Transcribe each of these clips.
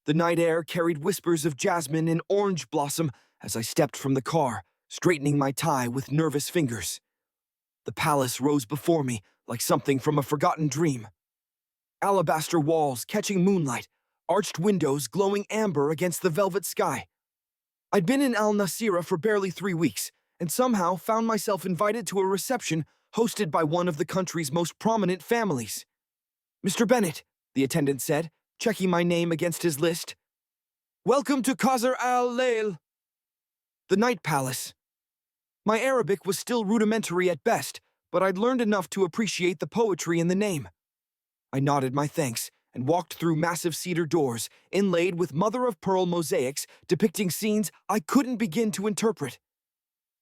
The night air carried whispers of jasmine and orange blossom as I stepped from the car, straightening my tie with nervous fingers. The palace rose before me like something from a forgotten dream. Alabaster walls catching moonlight, arched windows glowing amber against the velvet sky. I'd been in Al Nasira for barely 3 weeks, and somehow found myself invited to a reception hosted by one of the country's most prominent families. "Mr. Bennett," the attendant said, checking my name against his list. "Welcome to Qasr al-Layl, the Night Palace." My Arabic was still rudimentary at best, but I'd learned enough to appreciate the poetry in the name. I nodded my thanks and walked through massive cedar doors, inlaid with mother-of-pearl mosaics depicting scenes I couldn't begin to interpret.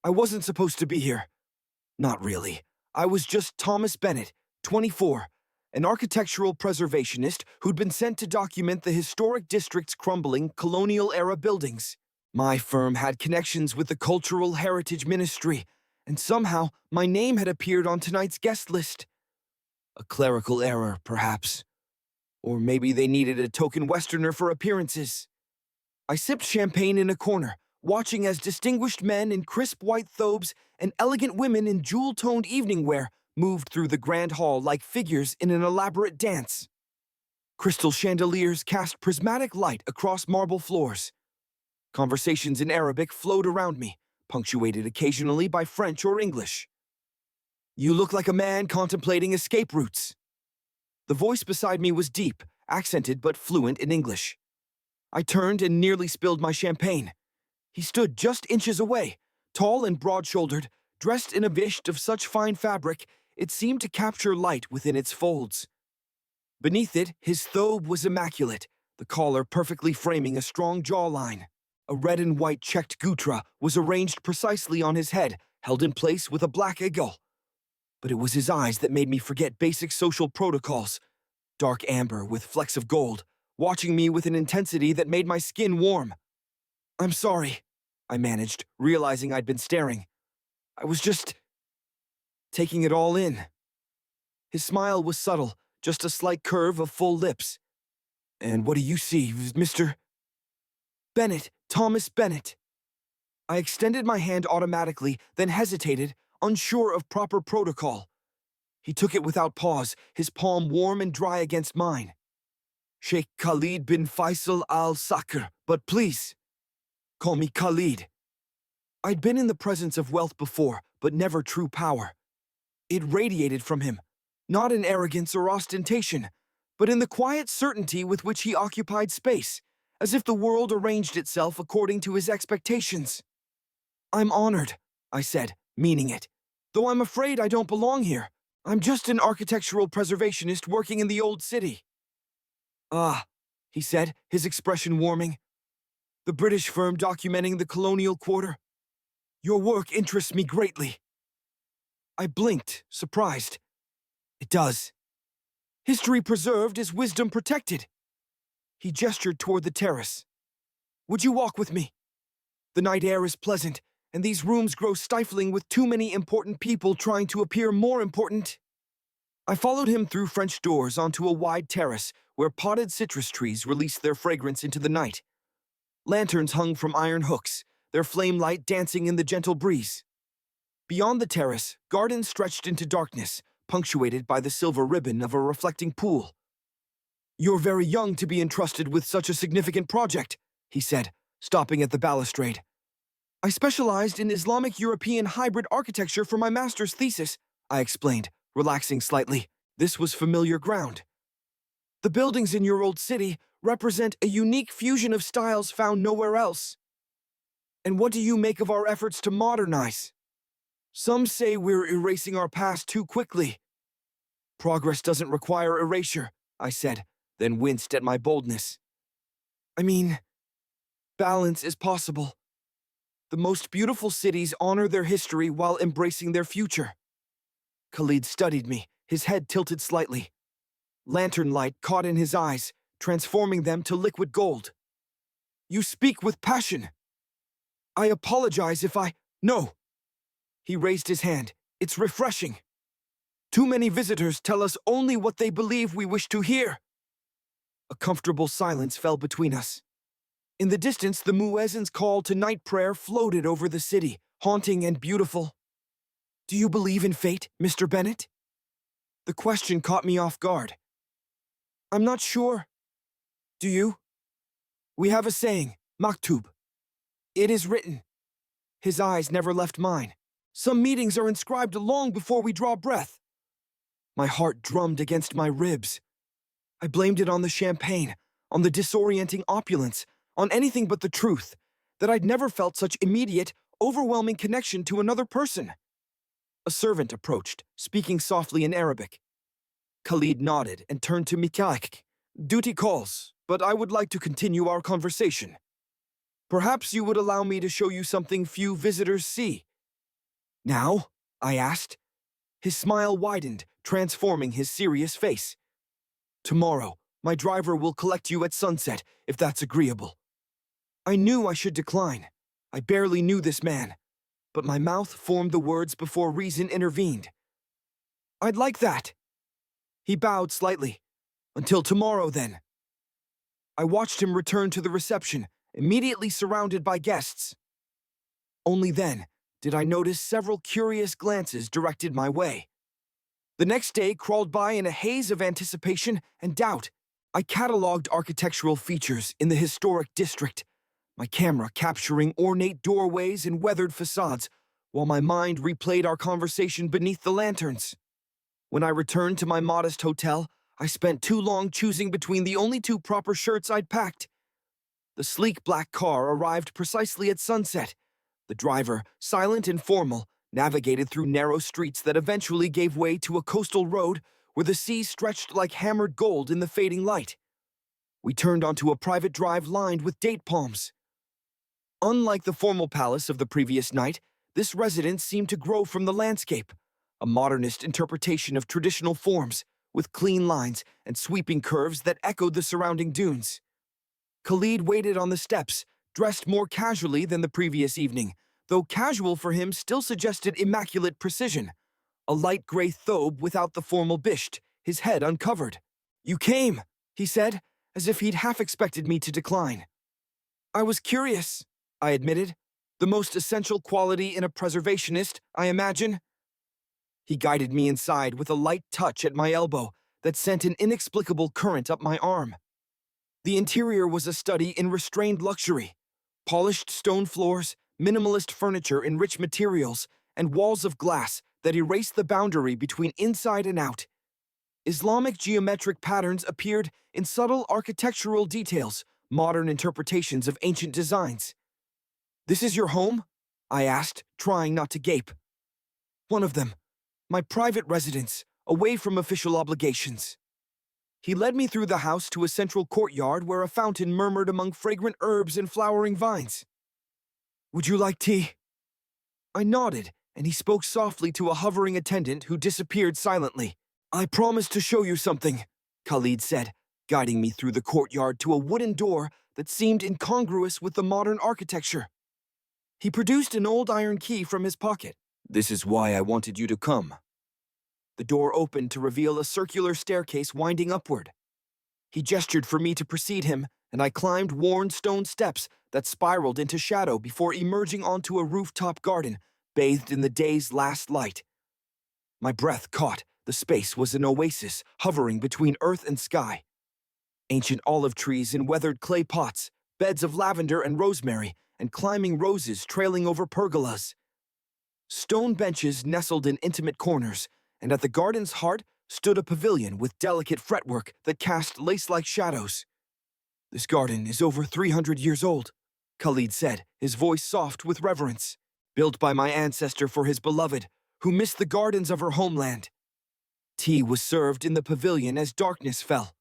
I wasn't supposed to be here. Not really. I was just Thomas Bennett, 24, an architectural preservationist who'd been sent to document the historic district's crumbling colonial-era buildings. My firm had connections with the Cultural Heritage Ministry, and somehow my name had appeared on tonight's guest list. A clerical error, perhaps. Or maybe they needed a token Westerner for appearances. I sipped champagne in a corner, watching as distinguished men in crisp white thobes and elegant women in jewel-toned evening wear moved through the grand hall like figures in an elaborate dance. Crystal chandeliers cast prismatic light across marble floors. Conversations in Arabic flowed around me, punctuated occasionally by French or English. "You look like a man contemplating escape routes." The voice beside me was deep, accented but fluent in English. I turned and nearly spilled my champagne. He stood just inches away, tall and broad-shouldered, dressed in a visht of such fine fabric it seemed to capture light within its folds. Beneath it, his thobe was immaculate, the collar perfectly framing a strong jawline. A red and white checked gutra was arranged precisely on his head, held in place with a black eagle. But it was his eyes that made me forget basic social protocols. Dark amber with flecks of gold, watching me with an intensity that made my skin warm. "I'm sorry," I managed, realizing I'd been staring. "I was just taking it all in." His smile was subtle, just a slight curve of full lips. "And what do you see, Mr. Bennett, Thomas Bennett?" I extended my hand automatically, then hesitated, unsure of proper protocol. He took it without pause, his palm warm and dry against mine. "Sheikh Khalid bin Faisal al-Sakr, but please, call me Khalid." I'd been in the presence of wealth before, but never true power. It radiated from him, not in arrogance or ostentation, but in the quiet certainty with which he occupied space, as if the world arranged itself according to his expectations. "I'm honored," I said, meaning it, "though I'm afraid I don't belong here. I'm just an architectural preservationist working in the old city." "Ah," he said, his expression warming. "The British firm documenting the colonial quarter? Your work interests me greatly." I blinked, surprised. "It does. History preserved is wisdom protected." He gestured toward the terrace. "Would you walk with me? The night air is pleasant, and these rooms grow stifling with too many important people trying to appear more important." I followed him through French doors onto a wide terrace where potted citrus trees released their fragrance into the night. Lanterns hung from iron hooks, their flame light dancing in the gentle breeze. Beyond the terrace, gardens stretched into darkness, punctuated by the silver ribbon of a reflecting pool. "You're very young to be entrusted with such a significant project," he said, stopping at the balustrade. "I specialized in Islamic European hybrid architecture for my master's thesis," I explained, relaxing slightly. This was familiar ground. "The buildings in your old city represent a unique fusion of styles found nowhere else. And what do you make of our efforts to modernize? Some say we're erasing our past too quickly." "Progress doesn't require erasure," I said, then winced at my boldness. "I mean, balance is possible. The most beautiful cities honor their history while embracing their future." Khalid studied me, his head tilted slightly. Lantern light caught in his eyes, transforming them to liquid gold. "You speak with passion. I apologize if I— No." He raised his hand. "It's refreshing. Too many visitors tell us only what they believe we wish to hear." A comfortable silence fell between us. In the distance, the muezzin's call to night prayer floated over the city, haunting and beautiful. Do you believe in fate, Mr. Bennett? The question caught me off guard. I'm not sure. Do you? We have a saying, maktub. It is written. His eyes never left mine. Some meetings are inscribed long before we draw breath. My heart drummed against my ribs. I blamed it on the champagne, on the disorienting opulence, on anything but the truth, that I'd never felt such immediate, overwhelming connection to another person. A servant approached, speaking softly in Arabic. Khalid nodded and turned to Mikhail. Duty calls, but I would like to continue our conversation. Perhaps you would allow me to show you something few visitors see. Now? I asked. His smile widened, transforming his serious face. Tomorrow, my driver will collect you at sunset, if that's agreeable. I knew I should decline. I barely knew this man, but my mouth formed the words before reason intervened. I'd like that. He bowed slightly. Until tomorrow, then. I watched him return to the reception, immediately surrounded by guests. Only then did I notice several curious glances directed my way. The next day crawled by in a haze of anticipation and doubt. I cataloged architectural features in the historic district, my camera capturing ornate doorways and weathered facades, while my mind replayed our conversation beneath the lanterns. When I returned to my modest hotel, I spent too long choosing between the only two proper shirts I'd packed. The sleek black car arrived precisely at sunset. The driver, silent and formal, navigated through narrow streets that eventually gave way to a coastal road where the sea stretched like hammered gold in the fading light. We turned onto a private drive lined with date palms. Unlike the formal palace of the previous night, this residence seemed to grow from the landscape, a modernist interpretation of traditional forms, with clean lines and sweeping curves that echoed the surrounding dunes. Khalid waited on the steps, dressed more casually than the previous evening, though casual for him still suggested immaculate precision. A light gray thobe without the formal bisht, his head uncovered. You came, he said, as if he'd half expected me to decline. I was curious, I admitted. The most essential quality in a preservationist, I imagine. He guided me inside with a light touch at my elbow that sent an inexplicable current up my arm. The interior was a study in restrained luxury. Polished stone floors, minimalist furniture in rich materials, and walls of glass that erased the boundary between inside and out. Islamic geometric patterns appeared in subtle architectural details, modern interpretations of ancient designs. This is your home? I asked, trying not to gape. One of them. My private residence, away from official obligations. He led me through the house to a central courtyard where a fountain murmured among fragrant herbs and flowering vines. Would you like tea? I nodded, and he spoke softly to a hovering attendant who disappeared silently. I promised to show you something, Khalid said, guiding me through the courtyard to a wooden door that seemed incongruous with the modern architecture. He produced an old iron key from his pocket. This is why I wanted you to come. The door opened to reveal a circular staircase winding upward. He gestured for me to precede him, and I climbed worn stone steps that spiraled into shadow before emerging onto a rooftop garden, bathed in the day's last light. My breath caught. The space was an oasis, hovering between earth and sky. Ancient olive trees in weathered clay pots, beds of lavender and rosemary, and climbing roses trailing over pergolas. Stone benches nestled in intimate corners, and at the garden's heart stood a pavilion with delicate fretwork that cast lace-like shadows. This garden is over 300 years old, Khalid said, his voice soft with reverence. Built by my ancestor for his beloved, who missed the gardens of her homeland. Tea was served in the pavilion as darkness fell.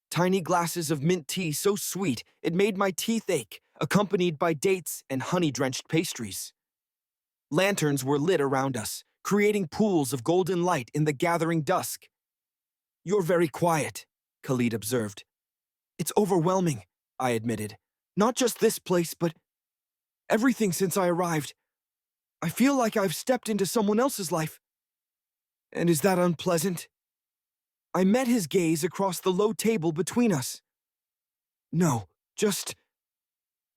Tiny glasses of mint tea so sweet it made my teeth ache, accompanied by dates and honey-drenched pastries. Lanterns were lit around us, creating pools of golden light in the gathering dusk. You're very quiet, Khalid observed. It's overwhelming, I admitted. Not just this place, but everything since I arrived. I feel like I've stepped into someone else's life. And is that unpleasant? I met his gaze across the low table between us. No, just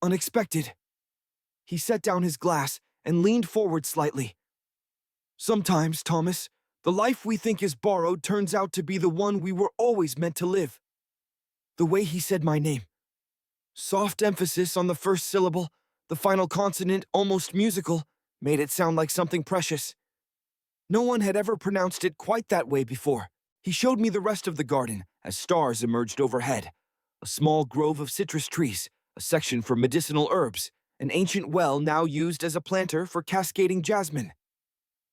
unexpected. He set down his glass and leaned forward slightly. Sometimes, Thomas, the life we think is borrowed turns out to be the one we were always meant to live. The way he said my name. Soft emphasis on the first syllable, the final consonant almost musical, made it sound like something precious. No one had ever pronounced it quite that way before. He showed me the rest of the garden as stars emerged overhead. A small grove of citrus trees, a section for medicinal herbs, an ancient well now used as a planter for cascading jasmine.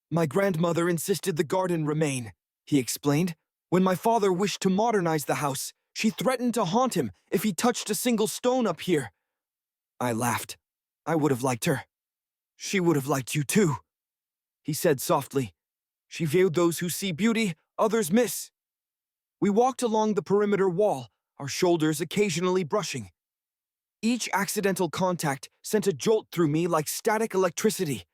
My grandmother insisted the garden remain, he explained. When my father wished to modernize the house, she threatened to haunt him if he touched a single stone up here. I laughed. I would have liked her. She would have liked you too, he said softly. She viewed those who see beauty, others miss. We walked along the perimeter wall, our shoulders occasionally brushing. Each accidental contact sent a jolt through me like static electricity.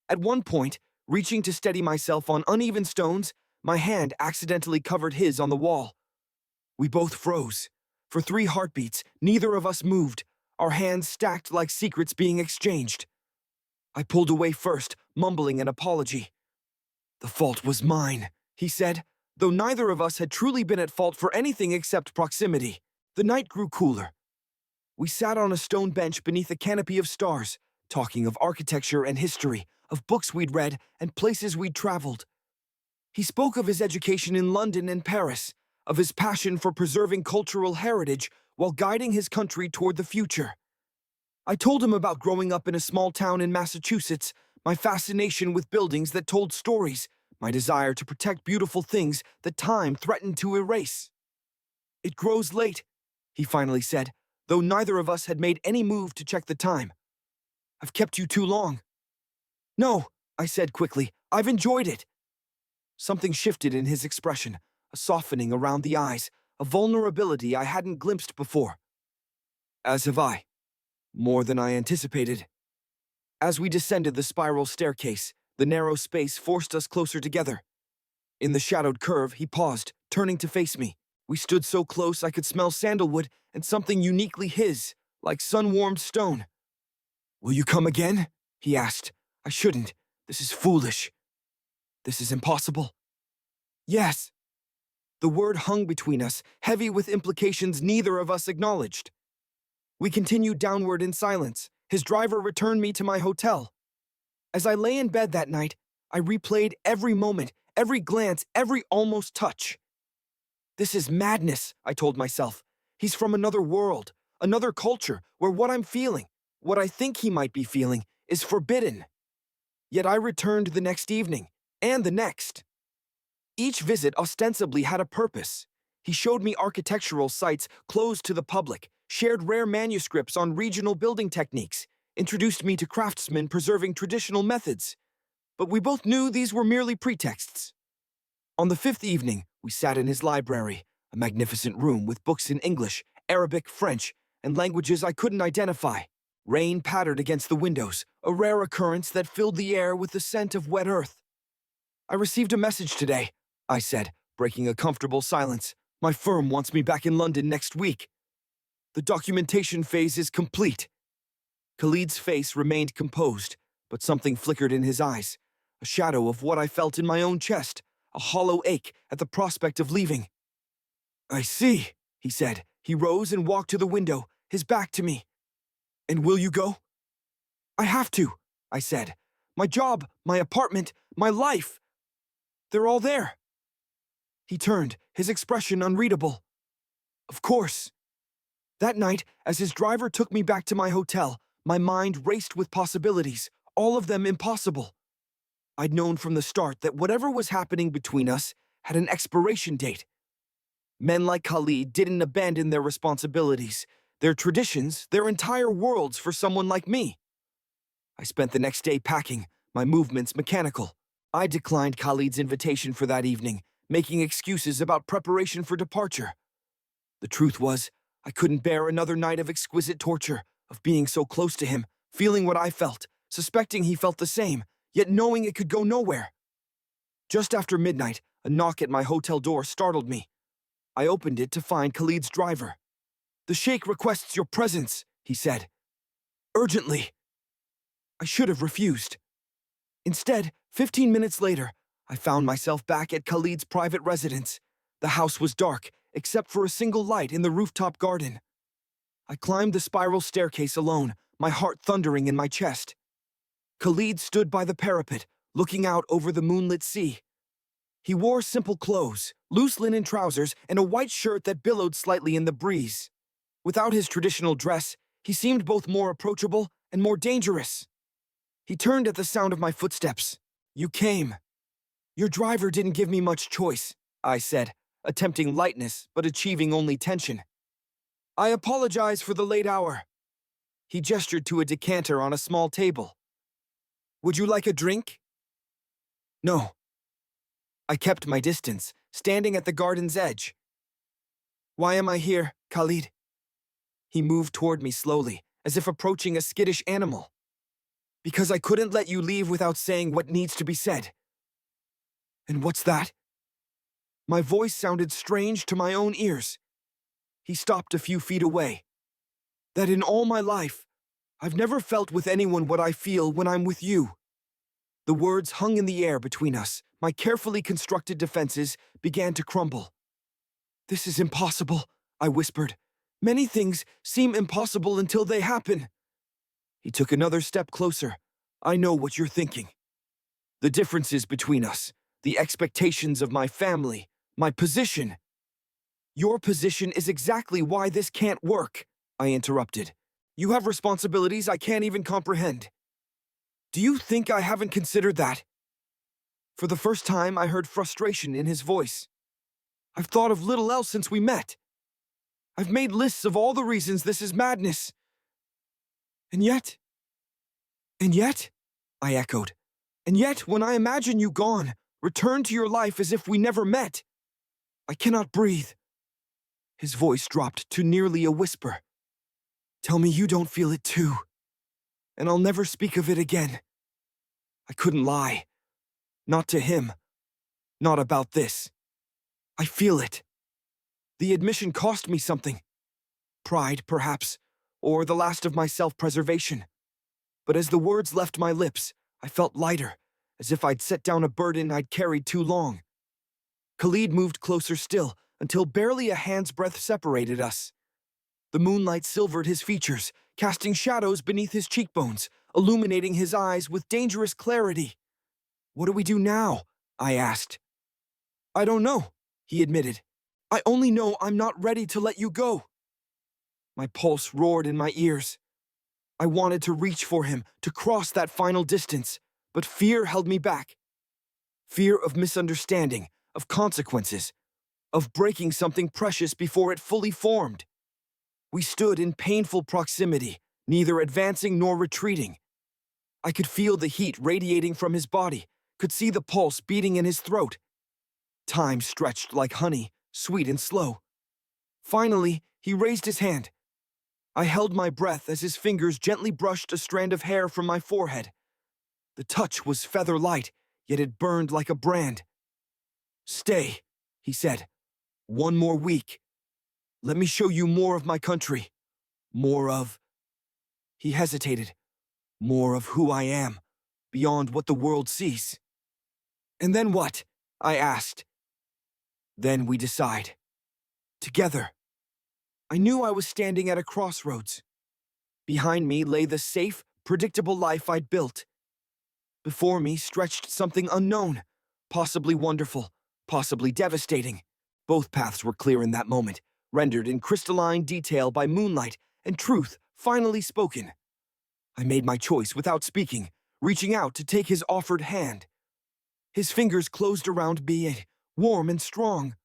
At one point, reaching to steady myself on uneven stones, my hand accidentally covered his on the wall. We both froze. For 3 heartbeats, neither of us moved, our hands stacked like secrets being exchanged. I pulled away first, mumbling an apology. The fault was mine, he said, though neither of us had truly been at fault for anything except proximity. The night grew cooler. We sat on a stone bench beneath a canopy of stars, talking of architecture and history, of books we'd read and places we'd traveled. He spoke of his education in London and Paris, of his passion for preserving cultural heritage while guiding his country toward the future. I told him about growing up in a small town in Massachusetts, my fascination with buildings that told stories, my desire to protect beautiful things that time threatened to erase. It grows late, he finally said, though neither of us had made any move to check the time. I've kept you too long. No, I said quickly, I've enjoyed it. Something shifted in his expression, a softening around the eyes, a vulnerability I hadn't glimpsed before. As have I. More than I anticipated. As we descended the spiral staircase, the narrow space forced us closer together. In the shadowed curve, he paused, turning to face me. We stood so close I could smell sandalwood and something uniquely his, like sun-warmed stone. Will you come again? He asked. I shouldn't. This is foolish. This is impossible. Yes. The word hung between us, heavy with implications neither of us acknowledged. We continued downward in silence. His driver returned me to my hotel. As I lay in bed that night, I replayed every moment, every glance, every almost touch. This is madness, I told myself. He's from another world, another culture, where what I'm feeling, what I think he might be feeling, is forbidden. Yet I returned the next evening, and the next. Each visit ostensibly had a purpose. He showed me architectural sites closed to the public, shared rare manuscripts on regional building techniques, introduced me to craftsmen preserving traditional methods. But we both knew these were merely pretexts. On the 5th evening, we sat in his library, a magnificent room with books in English, Arabic, French, and languages I couldn't identify. Rain pattered against the windows, a rare occurrence that filled the air with the scent of wet earth. I received a message today, I said, breaking a comfortable silence. My firm wants me back in London next week. The documentation phase is complete. Khalid's face remained composed, but something flickered in his eyes, a shadow of what I felt in my own chest, a hollow ache at the prospect of leaving. I see, he said. He rose and walked to the window, his back to me. And will you go? I have to, I said. My job, my apartment, my life. They're all there. He turned, his expression unreadable. Of course. That night, as his driver took me back to my hotel, my mind raced with possibilities, all of them impossible. I'd known from the start that whatever was happening between us had an expiration date. Men like Khalid didn't abandon their responsibilities, their traditions, their entire worlds for someone like me. I spent the next day packing, my movements mechanical. I declined Khalid's invitation for that evening, making excuses about preparation for departure. The truth was, I couldn't bear another night of exquisite torture, of being so close to him, feeling what I felt, suspecting he felt the same, yet knowing it could go nowhere. Just after midnight, a knock at my hotel door startled me. I opened it to find Khalid's driver. "The Sheikh requests your presence," he said. "Urgently." I should have refused. Instead, 15 minutes later, I found myself back at Khalid's private residence. The house was dark, except for a single light in the rooftop garden. I climbed the spiral staircase alone, my heart thundering in my chest. Khalid stood by the parapet, looking out over the moonlit sea. He wore simple clothes, loose linen trousers, and a white shirt that billowed slightly in the breeze. Without his traditional dress, he seemed both more approachable and more dangerous. He turned at the sound of my footsteps. "You came." "Your driver didn't give me much choice," I said, attempting lightness but achieving only tension. "I apologize for the late hour." He gestured to a decanter on a small table. "Would you like a drink?" "No." I kept my distance, standing at the garden's edge. "Why am I here, Khalid?" He moved toward me slowly, as if approaching a skittish animal. "Because I couldn't let you leave without saying what needs to be said." "And what's that?" My voice sounded strange to my own ears. He stopped a few feet away. "That in all my life, I've never felt with anyone what I feel when I'm with you." The words hung in the air between us. My carefully constructed defenses began to crumble. "This is impossible," I whispered. "Many things seem impossible until they happen." He took another step closer. "I know what you're thinking. The differences between us, the expectations of my family, my position." "Your position is exactly why this can't work," I interrupted. "You have responsibilities I can't even comprehend." "Do you think I haven't considered that?" For the first time, I heard frustration in his voice. "I've thought of little else since we met. I've made lists of all the reasons this is madness. And yet," I echoed. "And yet, when I imagine you gone, return to your life as if we never met, I cannot breathe." His voice dropped to nearly a whisper. "Tell me you don't feel it too, and I'll never speak of it again." I couldn't lie. Not to him. Not about this. "I feel it." The admission cost me something. Pride, perhaps, or the last of my self-preservation. But as the words left my lips, I felt lighter, as if I'd set down a burden I'd carried too long. Khalid moved closer still, until barely a hand's breadth separated us. The moonlight silvered his features, casting shadows beneath his cheekbones, illuminating his eyes with dangerous clarity. "What do we do now?" I asked. "I don't know," he admitted. "I only know I'm not ready to let you go." My pulse roared in my ears. I wanted to reach for him, to cross that final distance, but fear held me back. Fear of misunderstanding, of consequences, of breaking something precious before it fully formed. We stood in painful proximity, neither advancing nor retreating. I could feel the heat radiating from his body, could see the pulse beating in his throat. Time stretched like honey, sweet and slow. Finally, he raised his hand. I held my breath as his fingers gently brushed a strand of hair from my forehead. The touch was feather light, yet it burned like a brand. "Stay," he said. "One more week. Let me show you more of my country. More of—" He hesitated. "More of who I am, beyond what the world sees." "And then what?" I asked. "Then we decide. Together." I knew I was standing at a crossroads. Behind me lay the safe, predictable life I'd built. Before me stretched something unknown, possibly wonderful, possibly devastating. Both paths were clear in that moment, rendered in crystalline detail by moonlight and truth finally spoken. I made my choice without speaking, reaching out to take his offered hand. His fingers closed around me, warm and strong.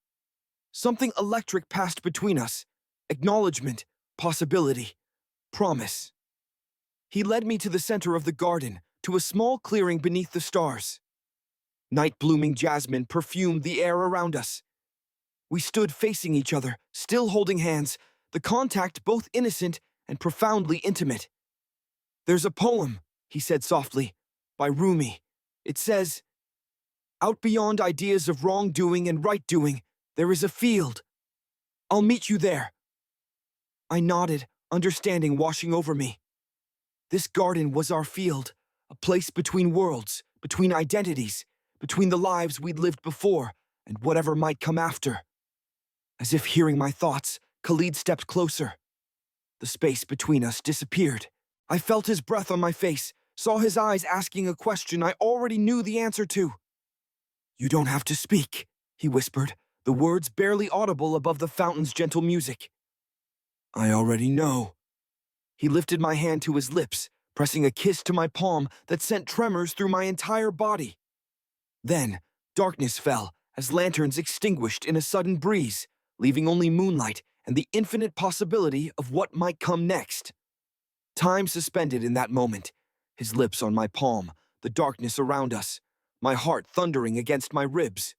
Something electric passed between us. Acknowledgement, possibility, promise. He led me to the center of the garden, to a small clearing beneath the stars. Night-blooming jasmine perfumed the air around us. We stood facing each other, still holding hands, the contact both innocent and profoundly intimate. "There's a poem," he said softly, "by Rumi. It says, 'Out beyond ideas of wrongdoing and right-doing, there is a field. I'll meet you there. I nodded, understanding washing over me. This garden was our field, a place between worlds, between identities, between the lives we'd lived before and whatever might come after. As if hearing my thoughts, Khalid stepped closer. The space between us disappeared. I felt his breath on my face, saw his eyes asking a question I already knew the answer to. "You don't have to speak," he whispered, the words barely audible above the fountain's gentle music. "I already know." He lifted my hand to his lips, pressing a kiss to my palm that sent tremors through my entire body. Then, darkness fell as lanterns extinguished in a sudden breeze, leaving only moonlight and the infinite possibility of what might come next. Time suspended in that moment, his lips on my palm, the darkness around us, my heart thundering against my ribs.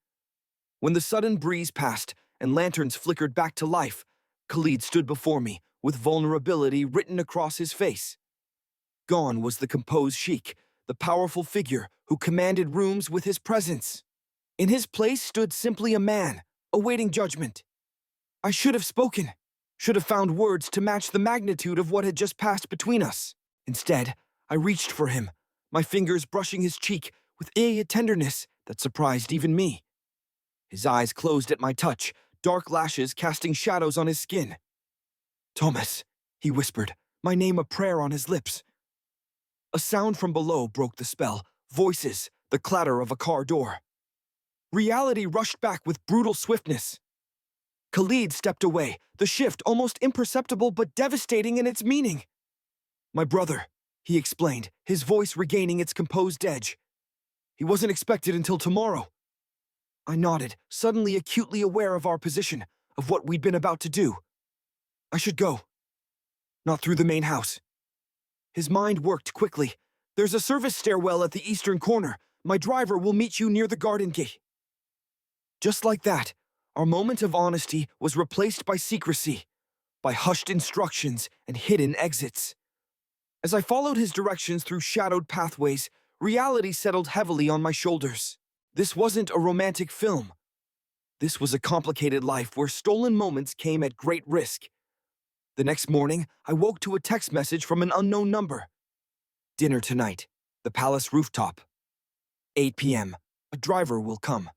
When the sudden breeze passed and lanterns flickered back to life, Khalid stood before me, with vulnerability written across his face. Gone was the composed Sheikh, the powerful figure who commanded rooms with his presence. In his place stood simply a man, awaiting judgment. I should have spoken, should have found words to match the magnitude of what had just passed between us. Instead, I reached for him, my fingers brushing his cheek with a tenderness that surprised even me. His eyes closed at my touch, dark lashes casting shadows on his skin. "Thomas," he whispered, my name a prayer on his lips. A sound from below broke the spell, voices, the clatter of a car door. Reality rushed back with brutal swiftness. Khalid stepped away, the shift almost imperceptible but devastating in its meaning. "My brother," he explained, his voice regaining its composed edge. "He wasn't expected until tomorrow." I nodded, suddenly acutely aware of our position, of what we'd been about to do. "I should go. Not through the main house." His mind worked quickly. "There's a service stairwell at the eastern corner. My driver will meet you near the garden gate." Just like that, our moment of honesty was replaced by secrecy, by hushed instructions and hidden exits. As I followed his directions through shadowed pathways, reality settled heavily on my shoulders. This wasn't a romantic film. This was a complicated life where stolen moments came at great risk. The next morning, I woke to a text message from an unknown number. "Dinner tonight. The palace rooftop. 8 p.m. A driver will come."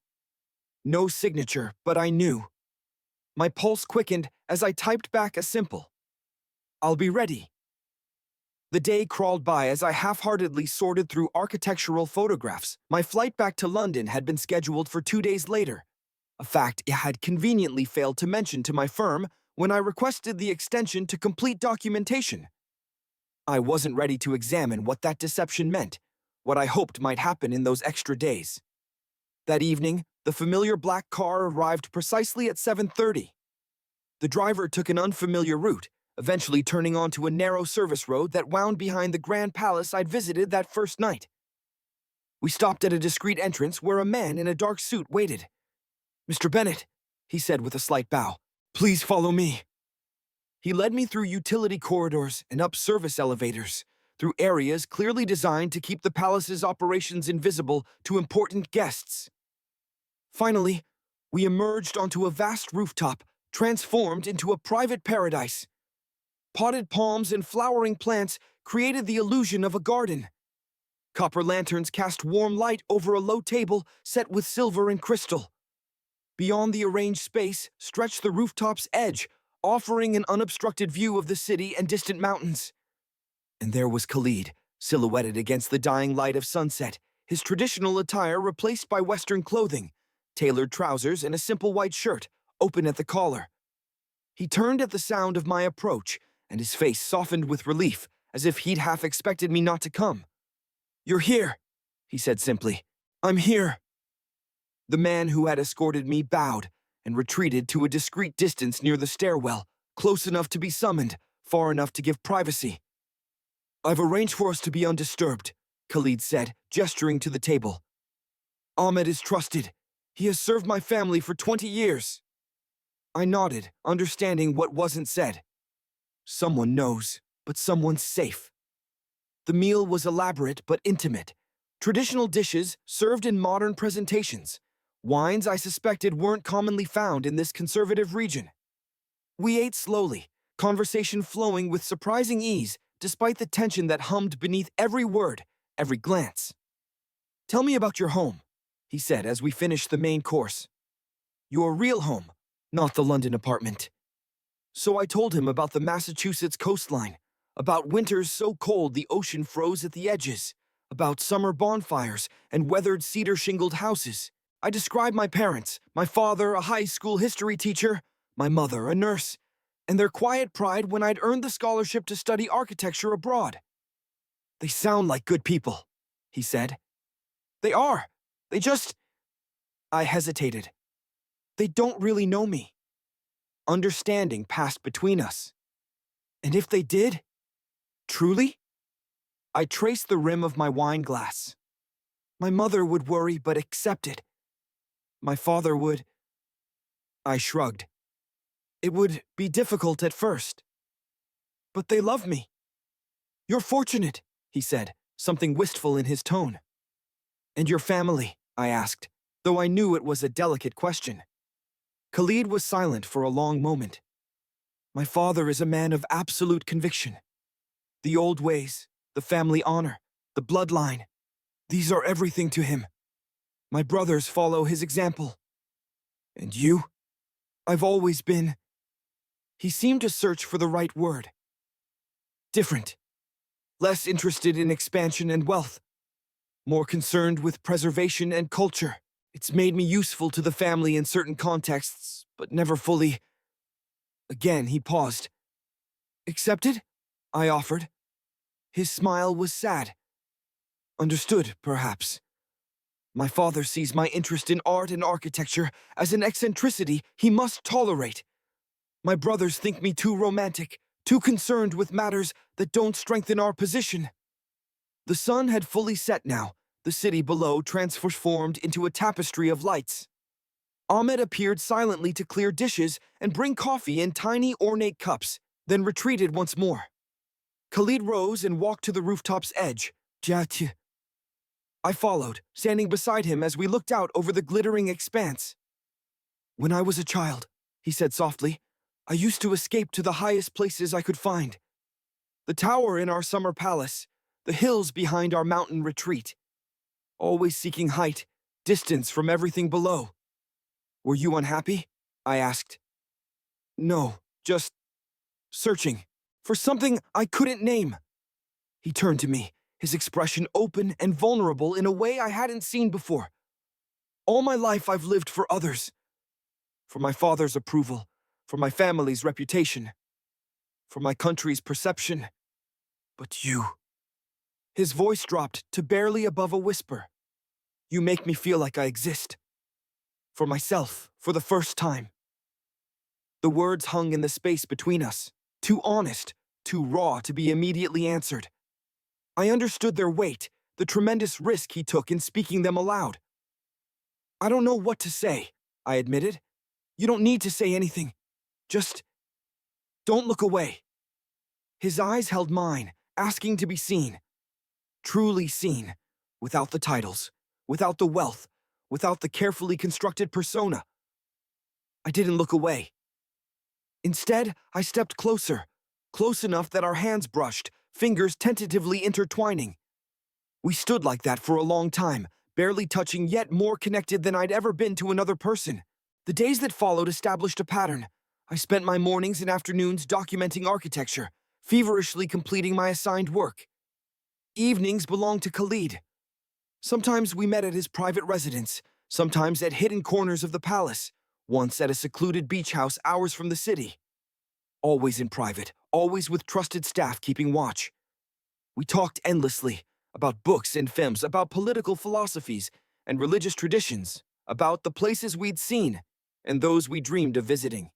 No signature, but I knew. My pulse quickened as I typed back a simple, "I'll be ready." The day crawled by as I half-heartedly sorted through architectural photographs. My flight back to London had been scheduled for 2 days later, a fact I had conveniently failed to mention to my firm when I requested the extension to complete documentation. I wasn't ready to examine what that deception meant, what I hoped might happen in those extra days. That evening, the familiar black car arrived precisely at 7:30. The driver took an unfamiliar route, eventually turning onto a narrow service road that wound behind the grand palace I'd visited that first night. We stopped at a discreet entrance where a man in a dark suit waited. "Mr. Bennett," he said with a slight bow, "please follow me." He led me through utility corridors and up service elevators, through areas clearly designed to keep the palace's operations invisible to important guests. Finally, we emerged onto a vast rooftop, transformed into a private paradise. Potted palms and flowering plants created the illusion of a garden. Copper lanterns cast warm light over a low table set with silver and crystal. Beyond the arranged space stretched the rooftop's edge, offering an unobstructed view of the city and distant mountains. And there was Khalid, silhouetted against the dying light of sunset, his traditional attire replaced by Western clothing, tailored trousers and a simple white shirt, open at the collar. He turned at the sound of my approach, and his face softened with relief, as if he'd half expected me not to come. "You're here," he said simply. "I'm here." The man who had escorted me bowed and retreated to a discreet distance near the stairwell, close enough to be summoned, far enough to give privacy. "I've arranged for us to be undisturbed," Khalid said, gesturing to the table. "Ahmed is trusted. He has served my family for 20 years. I nodded, understanding what wasn't said. Someone knows, but someone's safe. The meal was elaborate but intimate. Traditional dishes served in modern presentations. Wines I suspected weren't commonly found in this conservative region. We ate slowly, conversation flowing with surprising ease, despite the tension that hummed beneath every word, every glance. "Tell me about your home," he said as we finished the main course. "Your real home, not the London apartment." So I told him about the Massachusetts coastline, about winters so cold the ocean froze at the edges, about summer bonfires and weathered cedar-shingled houses. I described my parents, my father, a high school history teacher, my mother, a nurse, and their quiet pride when I'd earned the scholarship to study architecture abroad. "They sound like good people," he said. "They are. They just—" I hesitated. "They don't really know me." Understanding passed between us. And if they did? Truly? I traced the rim of my wine glass. My mother would worry but accepted. My father would— I shrugged. "It would be difficult at first. But they love me." "You're fortunate," he said, something wistful in his tone. "And your family?" I asked, though I knew it was a delicate question. Khalid was silent for a long moment. "My father is a man of absolute conviction. The old ways, the family honor, the bloodline, these are everything to him. My brothers follow his example. And you? I've always been—" He seemed to search for the right word. "Different. Less interested in expansion and wealth. More concerned with preservation and culture. It's made me useful to the family in certain contexts, but never fully—" Again, he paused. "Accepted?" I offered. His smile was sad. "Understood, perhaps. My father sees my interest in art and architecture as an eccentricity he must tolerate. My brothers think me too romantic, too concerned with matters that don't strengthen our position." The sun had fully set now, the city below transformed into a tapestry of lights. Ahmed appeared silently to clear dishes and bring coffee in tiny ornate cups, then retreated once more. Khalid rose and walked to the rooftop's edge. "Jati." I followed, standing beside him as we looked out over the glittering expanse. "When I was a child," he said softly, "I used to escape to the highest places I could find. The tower in our summer palace, the hills behind our mountain retreat. Always seeking height, distance from everything below." "Were you unhappy?" I asked. "No, just searching for something I couldn't name." He turned to me, his expression open and vulnerable in a way I hadn't seen before. "All my life I've lived for others. For my father's approval, for my family's reputation, for my country's perception. But you—" His voice dropped to barely above a whisper. "You make me feel like I exist. For myself, for the first time." The words hung in the space between us, too honest, too raw to be immediately answered. I understood their weight, the tremendous risk he took in speaking them aloud. "I don't know what to say," I admitted. "You don't need to say anything. Just don't look away." His eyes held mine, asking to be seen. Truly seen, without the titles, without the wealth, without the carefully constructed persona. I didn't look away. Instead, I stepped closer, close enough that our hands brushed, fingers tentatively intertwining. We stood like that for a long time, barely touching, yet more connected than I'd ever been to another person. The days that followed established a pattern. I spent my mornings and afternoons documenting architecture, feverishly completing my assigned work. Evenings belonged to Khalid. Sometimes we met at his private residence, sometimes at hidden corners of the palace, once at a secluded beach house hours from the city. Always in private, always with trusted staff keeping watch. We talked endlessly about books and films, about political philosophies and religious traditions, about the places we'd seen and those we dreamed of visiting.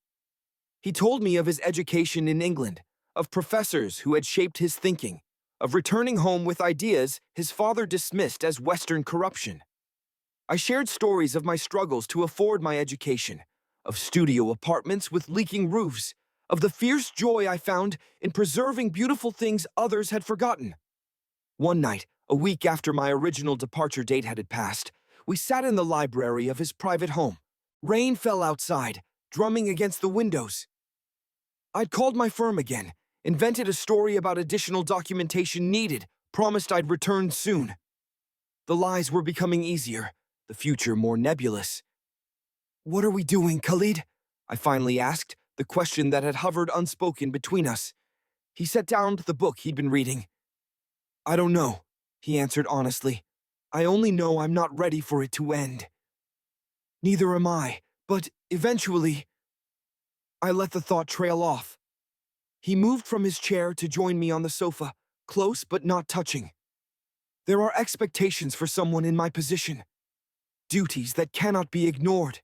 He told me of his education in England, of professors who had shaped his thinking, of returning home with ideas his father dismissed as Western corruption. I shared stories of my struggles to afford my education, of studio apartments with leaking roofs, of the fierce joy I found in preserving beautiful things others had forgotten. One night, a week after my original departure date had passed, we sat in the library of his private home. Rain fell outside, drumming against the windows. I'd called my firm again, invented a story about additional documentation needed, promised I'd return soon. The lies were becoming easier, the future more nebulous. "What are we doing, Khalid?" I finally asked, the question that had hovered unspoken between us. He set down the book he'd been reading. "I don't know," he answered honestly. "I only know I'm not ready for it to end." "Neither am I, but eventually—" I let the thought trail off. He moved from his chair to join me on the sofa, close but not touching. "There are expectations for someone in my position. Duties that cannot be ignored."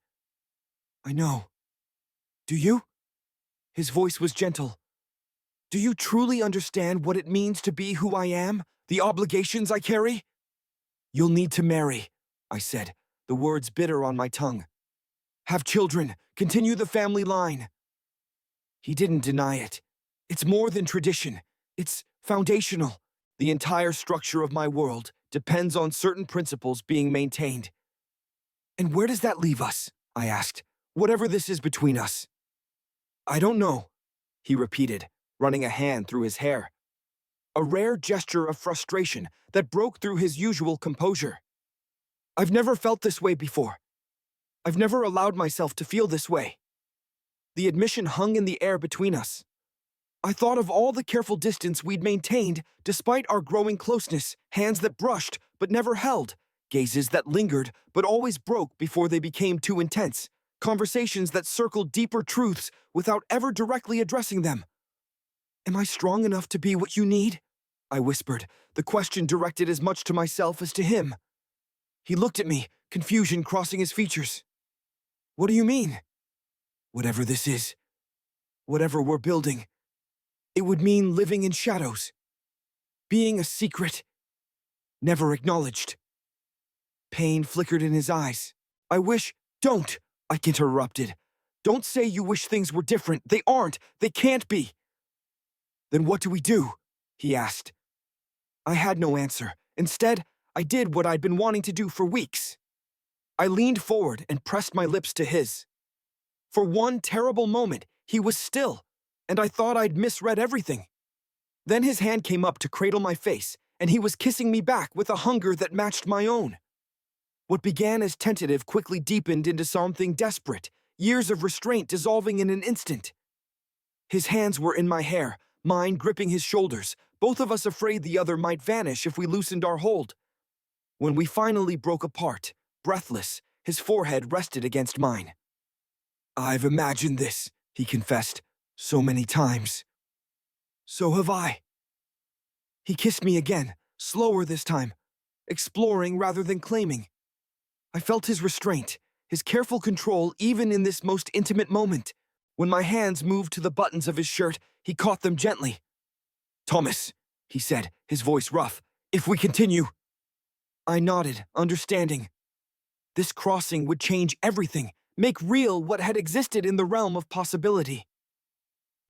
"I know. Do you?" His voice was gentle. "Do you truly understand what it means to be who I am, the obligations I carry?" "You'll need to marry," I said, the words bitter on my tongue. "Have children, continue the family line." He didn't deny it. "It's more than tradition. It's foundational. The entire structure of my world depends on certain principles being maintained." "And where does that leave us?" I asked. "Whatever this is between us." "I don't know," he repeated, running a hand through his hair. A rare gesture of frustration that broke through his usual composure. "I've never felt this way before. I've never allowed myself to feel this way." The admission hung in the air between us. I thought of all the careful distance we'd maintained despite our growing closeness, hands that brushed but never held, gazes that lingered but always broke before they became too intense, conversations that circled deeper truths without ever directly addressing them. "Am I strong enough to be what you need?" I whispered, the question directed as much to myself as to him. He looked at me, confusion crossing his features. "What do you mean?" "Whatever this is, whatever we're building, it would mean living in shadows, being a secret, never acknowledged." Pain flickered in his eyes. "I wish—" "Don't!" I interrupted. "Don't say you wish things were different. They aren't. They can't be." "Then what do we do?" he asked. I had no answer. Instead, I did what I'd been wanting to do for weeks. I leaned forward and pressed my lips to his. For one terrible moment, he was still, and I thought I'd misread everything. Then his hand came up to cradle my face, and he was kissing me back with a hunger that matched my own. What began as tentative quickly deepened into something desperate, years of restraint dissolving in an instant. His hands were in my hair, mine gripping his shoulders, both of us afraid the other might vanish if we loosened our hold. When we finally broke apart, breathless, his forehead rested against mine. "I've imagined this," he confessed, "so many times." "So have I." He kissed me again, slower this time, exploring rather than claiming. I felt his restraint, his careful control even in this most intimate moment. When my hands moved to the buttons of his shirt, he caught them gently. "Thomas," he said, his voice rough, "if we continue—" I nodded, understanding. This crossing would change everything, make real what had existed in the realm of possibility.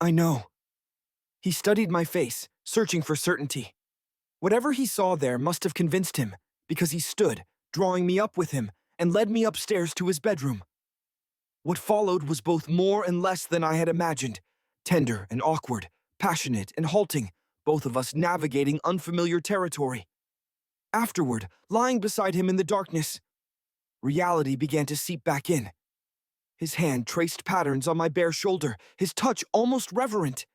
"I know." He studied my face, searching for certainty. Whatever he saw there must have convinced him, because he stood, drawing me up with him, and led me upstairs to his bedroom. What followed was both more and less than I had imagined, tender and awkward, passionate and halting, both of us navigating unfamiliar territory. Afterward, lying beside him in the darkness, reality began to seep back in. His hand traced patterns on my bare shoulder, his touch almost reverent.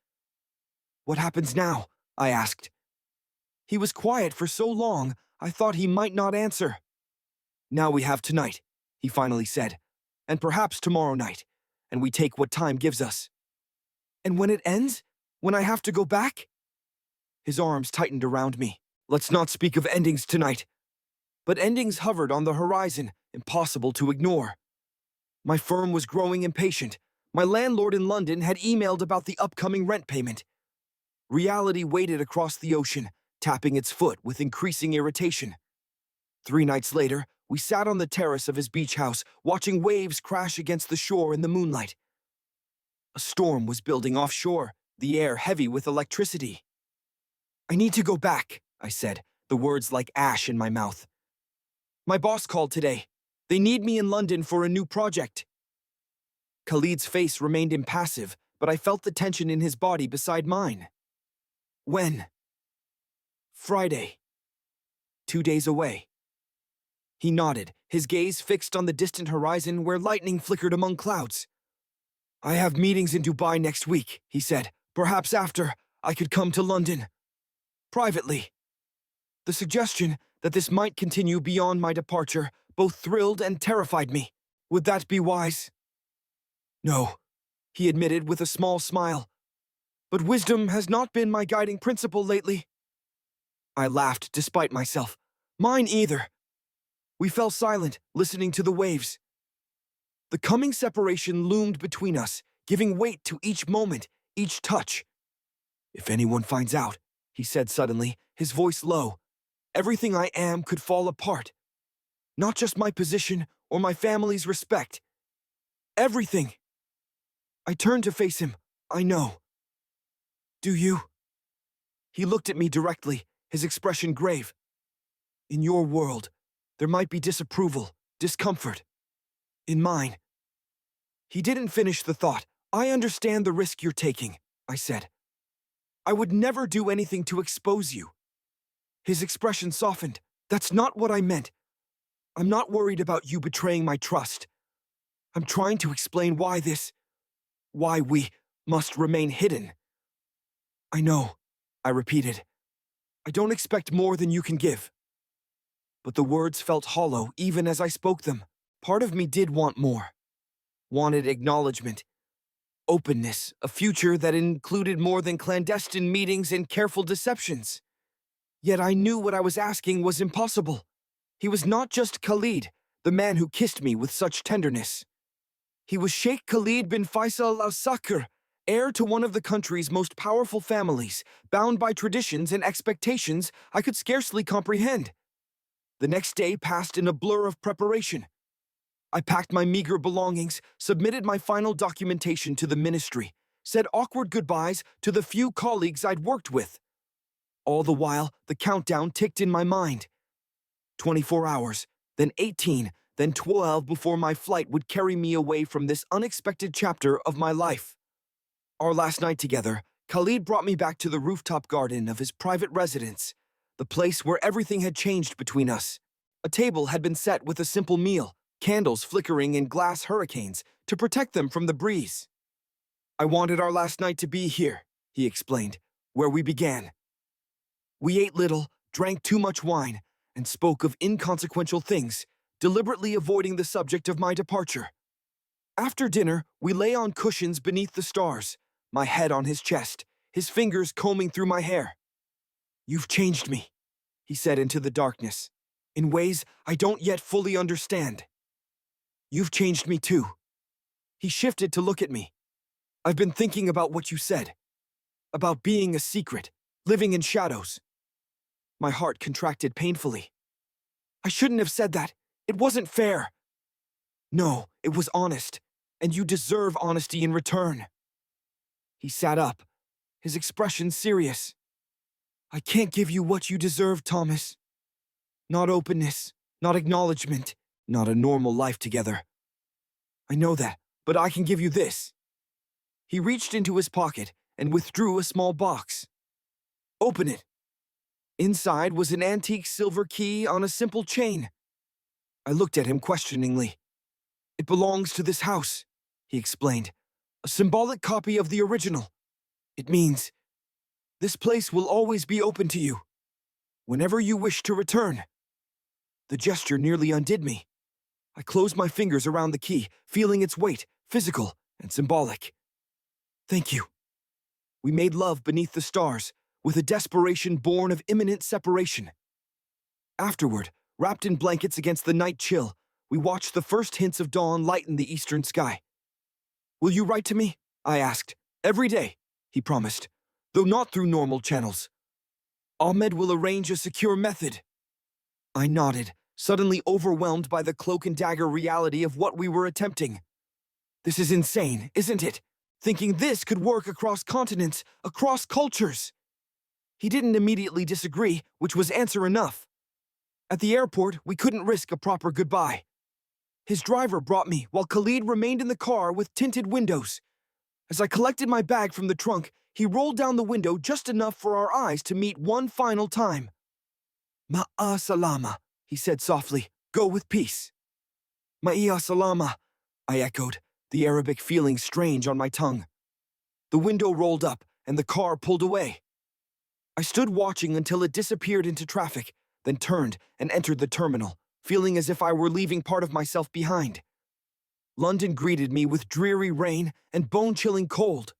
"What happens now?" I asked. He was quiet for so long, I thought he might not answer. "Now we have tonight," he finally said, "and perhaps tomorrow night, and we take what time gives us." "And when it ends? When I have to go back?" His arms tightened around me. "Let's not speak of endings tonight." But endings hovered on the horizon, impossible to ignore. My firm was growing impatient. My landlord in London had emailed about the upcoming rent payment. Reality waited across the ocean, tapping its foot with increasing irritation. 3 nights later, we sat on the terrace of his beach house, watching waves crash against the shore in the moonlight. A storm was building offshore, the air heavy with electricity. "I need to go back," I said, the words like ash in my mouth. "My boss called today. They need me in London for a new project." Khalid's face remained impassive, but I felt the tension in his body beside mine. When? Friday. 2 days away. He nodded, his gaze fixed on the distant horizon where lightning flickered among clouds. I have meetings in Dubai next week, he said. Perhaps after, I could come to London. Privately. The suggestion that this might continue beyond my departure both thrilled and terrified me. Would that be wise? No, he admitted with a small smile. But wisdom has not been my guiding principle lately. I laughed despite myself. Mine either. We fell silent, listening to the waves. The coming separation loomed between us, giving weight to each moment, each touch. If anyone finds out, he said suddenly, his voice low, everything I am could fall apart. Not just my position or my family's respect. Everything. I turned to face him. I know. Do you? He looked at me directly, his expression grave. In your world, there might be disapproval, discomfort. In mine. He didn't finish the thought. I understand the risk you're taking, I said. I would never do anything to expose you. His expression softened. That's not what I meant. I'm not worried about you betraying my trust. I'm trying to explain why we must remain hidden. I know, I repeated. I don't expect more than you can give. But the words felt hollow even as I spoke them. Part of me did want more. Wanted acknowledgement. Openness, a future that included more than clandestine meetings and careful deceptions. Yet I knew what I was asking was impossible. He was not just Khalid, the man who kissed me with such tenderness. He was Sheikh Khalid bin Faisal al-Sakr, heir to one of the country's most powerful families, bound by traditions and expectations I could scarcely comprehend. The next day passed in a blur of preparation. I packed my meager belongings, submitted my final documentation to the ministry, said awkward goodbyes to the few colleagues I'd worked with. All the while, the countdown ticked in my mind. 24 hours, then 18, then 12 before my flight would carry me away from this unexpected chapter of my life. Our last night together, Khalid brought me back to the rooftop garden of his private residence, the place where everything had changed between us. A table had been set with a simple meal, candles flickering in glass hurricanes to protect them from the breeze. I wanted our last night to be here, he explained, where we began. We ate little, drank too much wine, and spoke of inconsequential things, deliberately avoiding the subject of my departure. After dinner, we lay on cushions beneath the stars, my head on his chest, his fingers combing through my hair. You've changed me, he said into the darkness, in ways I don't yet fully understand. You've changed me too. He shifted to look at me. I've been thinking about what you said, about being a secret, living in shadows. My heart contracted painfully. I shouldn't have said that. It wasn't fair. No, it was honest, and you deserve honesty in return. He sat up, his expression serious. I can't give you what you deserve, Thomas. Not openness, not acknowledgement, not a normal life together. I know that, but I can give you this. He reached into his pocket and withdrew a small box. Open it. Inside was an antique silver key on a simple chain. I looked at him questioningly. It belongs to this house, he explained. A symbolic copy of the original. It means this place will always be open to you, whenever you wish to return. The gesture nearly undid me. I closed my fingers around the key, feeling its weight, physical and symbolic. Thank you. We made love beneath the stars, with a desperation born of imminent separation. Afterward, wrapped in blankets against the night chill, we watched the first hints of dawn lighten the eastern sky. Will you write to me? I asked. Every day, he promised, though not through normal channels. Ahmed will arrange a secure method. I nodded, suddenly overwhelmed by the cloak and dagger reality of what we were attempting. This is insane, isn't it? Thinking this could work across continents, across cultures. He didn't immediately disagree, which was answer enough. At the airport, we couldn't risk a proper goodbye. His driver brought me while Khalid remained in the car with tinted windows. As I collected my bag from the trunk, he rolled down the window just enough for our eyes to meet one final time. Ma'a salama, he said softly. Go with peace. Ma'a salama, I echoed, the Arabic feeling strange on my tongue. The window rolled up, and the car pulled away. I stood watching until it disappeared into traffic, then turned and entered the terminal, feeling as if I were leaving part of myself behind. London greeted me with dreary rain and bone-chilling cold.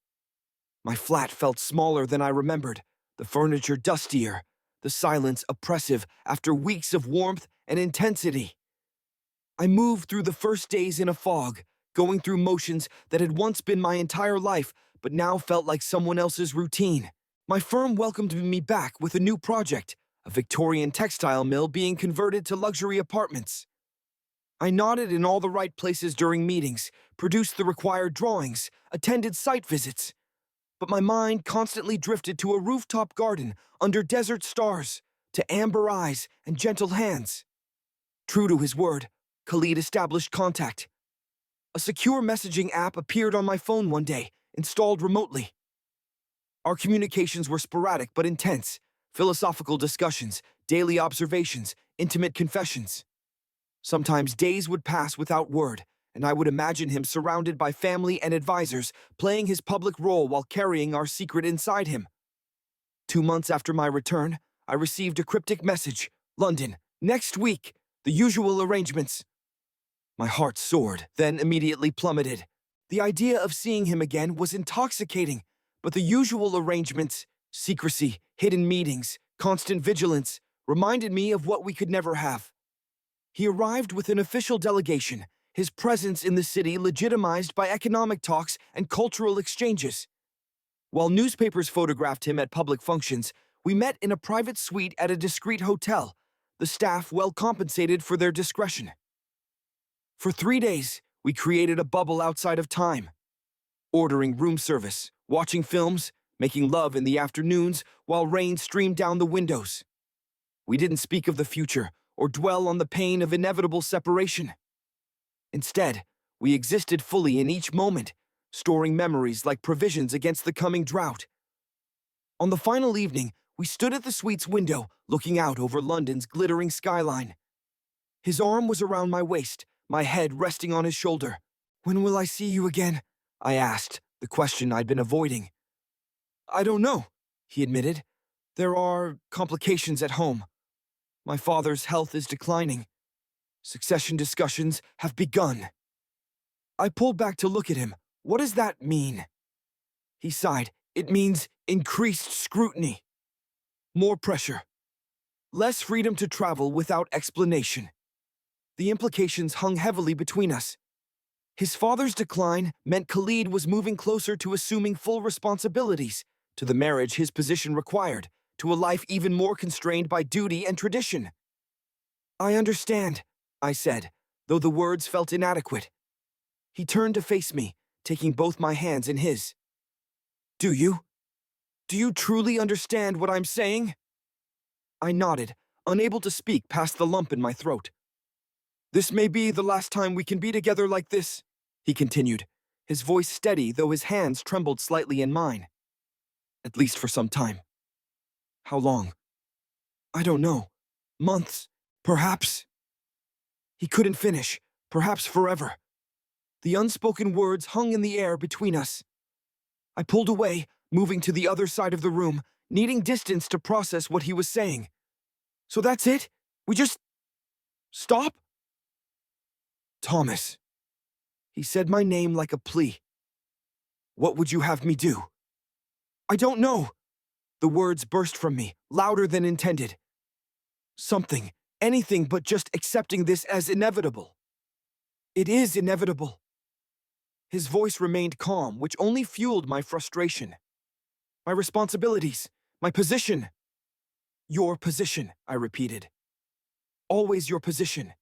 My flat felt smaller than I remembered, the furniture dustier, the silence oppressive after weeks of warmth and intensity. I moved through the first days in a fog, going through motions that had once been my entire life but now felt like someone else's routine. My firm welcomed me back with a new project, a Victorian textile mill being converted to luxury apartments. I nodded in all the right places during meetings, produced the required drawings, attended site visits. But my mind constantly drifted to a rooftop garden under desert stars, to amber eyes and gentle hands. True to his word, Khalid established contact. A secure messaging app appeared on my phone one day, installed remotely. Our communications were sporadic but intense, philosophical discussions, daily observations, intimate confessions. Sometimes days would pass without word, and I would imagine him surrounded by family and advisors, playing his public role while carrying our secret inside him. 2 months after my return, I received a cryptic message. London, next week, the usual arrangements. My heart soared, then immediately plummeted. The idea of seeing him again was intoxicating, but the usual arrangements, secrecy, hidden meetings, constant vigilance, reminded me of what we could never have. He arrived with an official delegation, his presence in the city legitimized by economic talks and cultural exchanges. While newspapers photographed him at public functions, we met in a private suite at a discreet hotel, the staff well compensated for their discretion. For 3 days, we created a bubble outside of time, ordering room service, watching films, making love in the afternoons while rain streamed down the windows. We didn't speak of the future or dwell on the pain of inevitable separation. Instead, we existed fully in each moment, storing memories like provisions against the coming drought. On the final evening, we stood at the suite's window, looking out over London's glittering skyline. His arm was around my waist, my head resting on his shoulder. When will I see you again? I asked, the question I'd been avoiding. I don't know, he admitted. There are complications at home. My father's health is declining. Succession discussions have begun. I pulled back to look at him. What does that mean? He sighed. It means increased scrutiny. More pressure. Less freedom to travel without explanation. The implications hung heavily between us. His father's decline meant Khalid was moving closer to assuming full responsibilities, to the marriage his position required, to a life even more constrained by duty and tradition. I understand, I said, though the words felt inadequate. He turned to face me, taking both my hands in his. Do you? Do you truly understand what I'm saying? I nodded, unable to speak past the lump in my throat. This may be the last time we can be together like this, he continued, his voice steady though his hands trembled slightly in mine. At least for some time. How long? I don't know. Months, perhaps. He couldn't finish, perhaps forever. The unspoken words hung in the air between us. I pulled away, moving to the other side of the room, needing distance to process what he was saying. So that's it? We just stop? Thomas. He said my name like a plea. What would you have me do? I don't know. The words burst from me, louder than intended. Something, anything but just accepting this as inevitable. It is inevitable. His voice remained calm, which only fueled my frustration. My responsibilities, my position. Your position, I repeated. Always your position.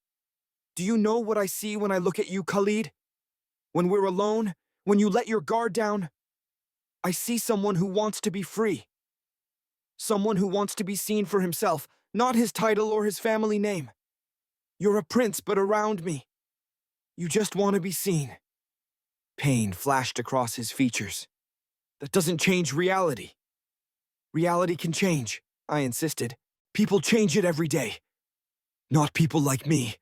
Do you know what I see when I look at you, Khalid? When we're alone, when you let your guard down, I see someone who wants to be free. Someone who wants to be seen for himself, not his title or his family name. You're a prince, but around me, you just want to be seen. Pain flashed across his features. That doesn't change reality. Reality can change, I insisted. People change it every day. Not people like me.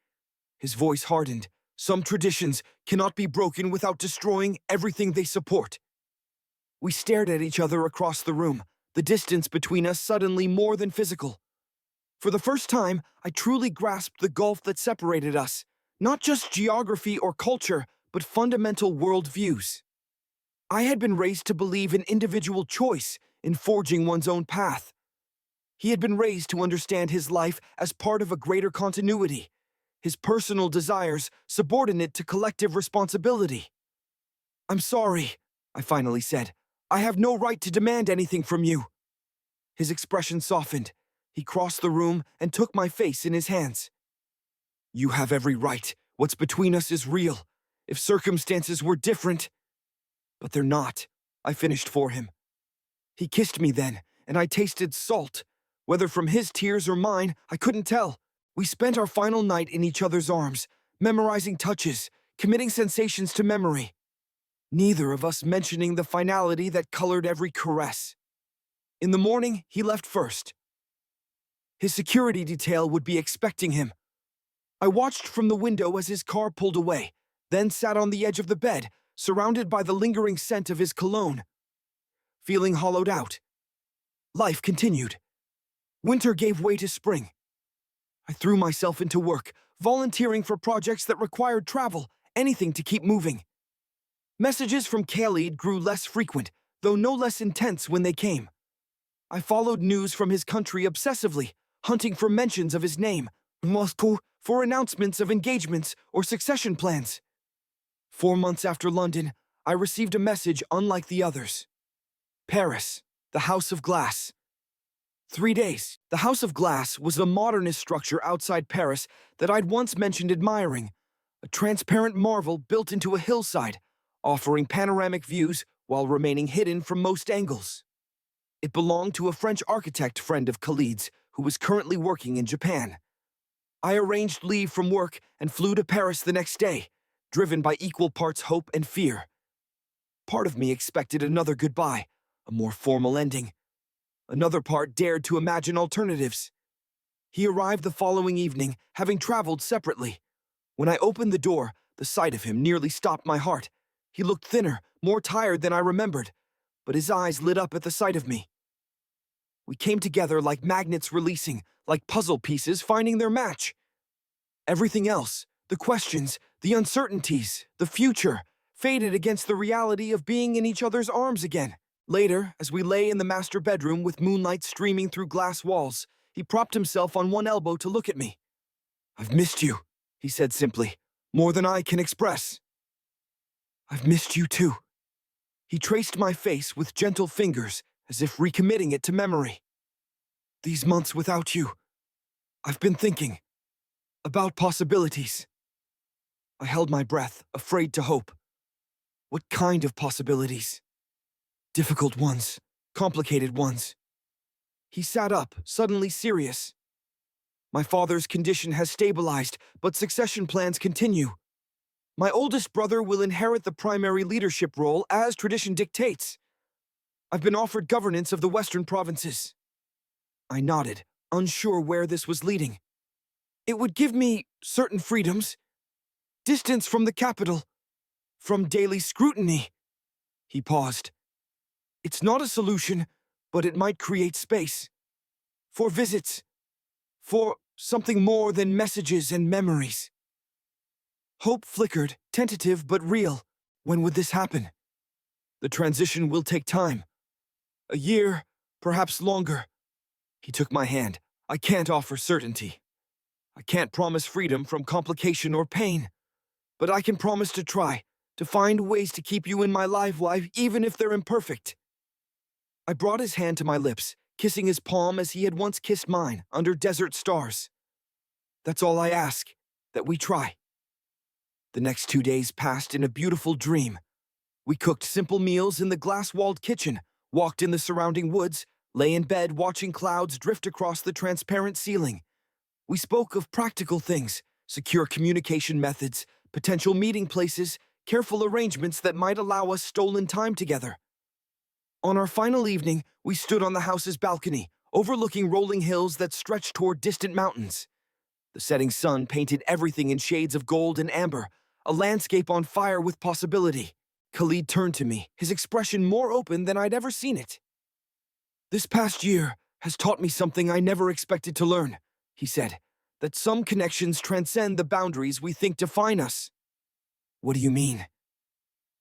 His voice hardened. Some traditions cannot be broken without destroying everything they support. We stared at each other across the room, the distance between us suddenly more than physical. For the first time, I truly grasped the gulf that separated us, not just geography or culture, but fundamental worldviews. I had been raised to believe in individual choice, in forging one's own path. He had been raised to understand his life as part of a greater continuity, his personal desires subordinate to collective responsibility. "I'm sorry," I finally said. "I have no right to demand anything from you." His expression softened. He crossed the room and took my face in his hands. "You have every right. What's between us is real. If circumstances were different—" "But they're not," I finished for him. He kissed me then, and I tasted salt. Whether from his tears or mine, I couldn't tell. We spent our final night in each other's arms, memorizing touches, committing sensations to memory. Neither of us mentioning the finality that colored every caress. In the morning, he left first. His security detail would be expecting him. I watched from the window as his car pulled away, then sat on the edge of the bed, surrounded by the lingering scent of his cologne. Feeling hollowed out. Life continued. Winter gave way to spring. I threw myself into work, volunteering for projects that required travel, anything to keep moving. Messages from Khalid grew less frequent, though no less intense when they came. I followed news from his country obsessively, hunting for mentions of his name, Moscow, for announcements of engagements or succession plans. 4 months after London, I received a message unlike the others. Paris, the House of Glass. 3 days. The House of Glass was a modernist structure outside Paris that I'd once mentioned admiring, a transparent marvel built into a hillside, offering panoramic views while remaining hidden from most angles. It belonged to a French architect friend of Khalid's who was currently working in Japan. I arranged leave from work and flew to Paris the next day, driven by equal parts hope and fear. Part of me expected another goodbye, a more formal ending. Another part dared to imagine alternatives. He arrived the following evening, having traveled separately. When I opened the door, the sight of him nearly stopped my heart. He looked thinner, more tired than I remembered, but his eyes lit up at the sight of me. We came together like magnets releasing, like puzzle pieces finding their match. Everything else, the questions, the uncertainties, the future, faded against the reality of being in each other's arms again. Later, as we lay in the master bedroom with moonlight streaming through glass walls, he propped himself on one elbow to look at me. "I've missed you," he said simply, "more than I can express." "I've missed you too." He traced my face with gentle fingers, as if recommitting it to memory. "These months without you, I've been thinking about possibilities." I held my breath, afraid to hope. What kind of possibilities? Difficult ones, complicated ones. He sat up, suddenly serious. "My father's condition has stabilized, but succession plans continue. My oldest brother will inherit the primary leadership role as tradition dictates. I've been offered governance of the western provinces." I nodded, unsure where this was leading. "It would give me certain freedoms, distance from the capital, from daily scrutiny." He paused. "It's not a solution, but it might create space. For visits. For something more than messages and memories." Hope flickered, tentative but real. When would this happen? "The transition will take time. A year, perhaps longer." He took my hand. "I can't offer certainty. I can't promise freedom from complication or pain. But I can promise to try, to find ways to keep you in my life, even if they're imperfect." I brought his hand to my lips, kissing his palm as he had once kissed mine, under desert stars. "That's all I ask, that we try." The next 2 days passed in a beautiful dream. We cooked simple meals in the glass-walled kitchen, walked in the surrounding woods, lay in bed watching clouds drift across the transparent ceiling. We spoke of practical things, secure communication methods, potential meeting places, careful arrangements that might allow us stolen time together. On our final evening, we stood on the house's balcony, overlooking rolling hills that stretched toward distant mountains. The setting sun painted everything in shades of gold and amber, a landscape on fire with possibility. Khalid turned to me, his expression more open than I'd ever seen it. "This past year has taught me something I never expected to learn," he said, "that some connections transcend the boundaries we think define us." "What do you mean?"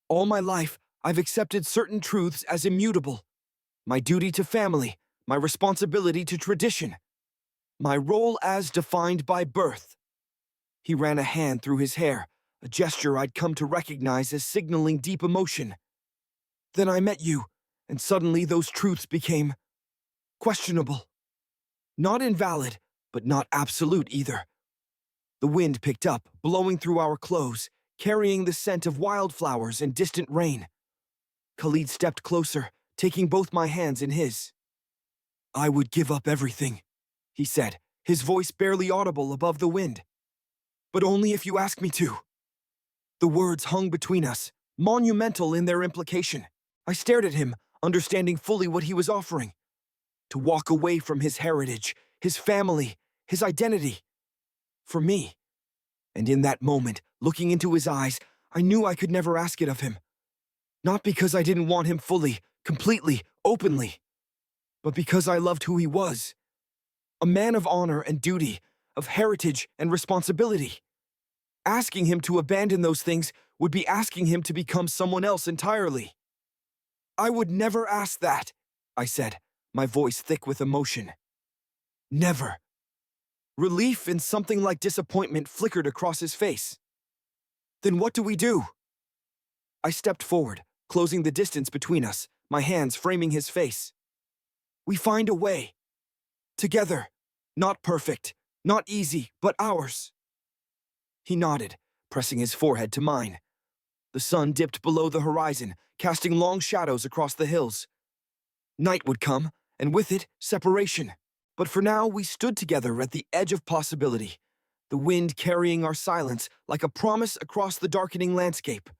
"All my life, I've accepted certain truths as immutable. My duty to family, my responsibility to tradition, my role as defined by birth." He ran a hand through his hair, a gesture I'd come to recognize as signaling deep emotion. "Then I met you, and suddenly those truths became questionable. Not invalid, but not absolute either." The wind picked up, blowing through our clothes, carrying the scent of wildflowers and distant rain. Khalid stepped closer, taking both my hands in his. "I would give up everything," he said, his voice barely audible above the wind. "But only if you ask me to." The words hung between us, monumental in their implication. I stared at him, understanding fully what he was offering. To walk away from his heritage, his family, his identity. For me. And in that moment, looking into his eyes, I knew I could never ask it of him. Not because I didn't want him fully, completely, openly, but because I loved who he was. A man of honor and duty, of heritage and responsibility. Asking him to abandon those things would be asking him to become someone else entirely. "I would never ask that," I said, my voice thick with emotion. "Never." Relief and something like disappointment flickered across his face. "Then what do we do?" I stepped forward, closing the distance between us, my hands framing his face. "We find a way. Together. Not perfect, not easy, but ours." He nodded, pressing his forehead to mine. The sun dipped below the horizon, casting long shadows across the hills. Night would come, and with it, separation. But for now, we stood together at the edge of possibility, the wind carrying our silence like a promise across the darkening landscape.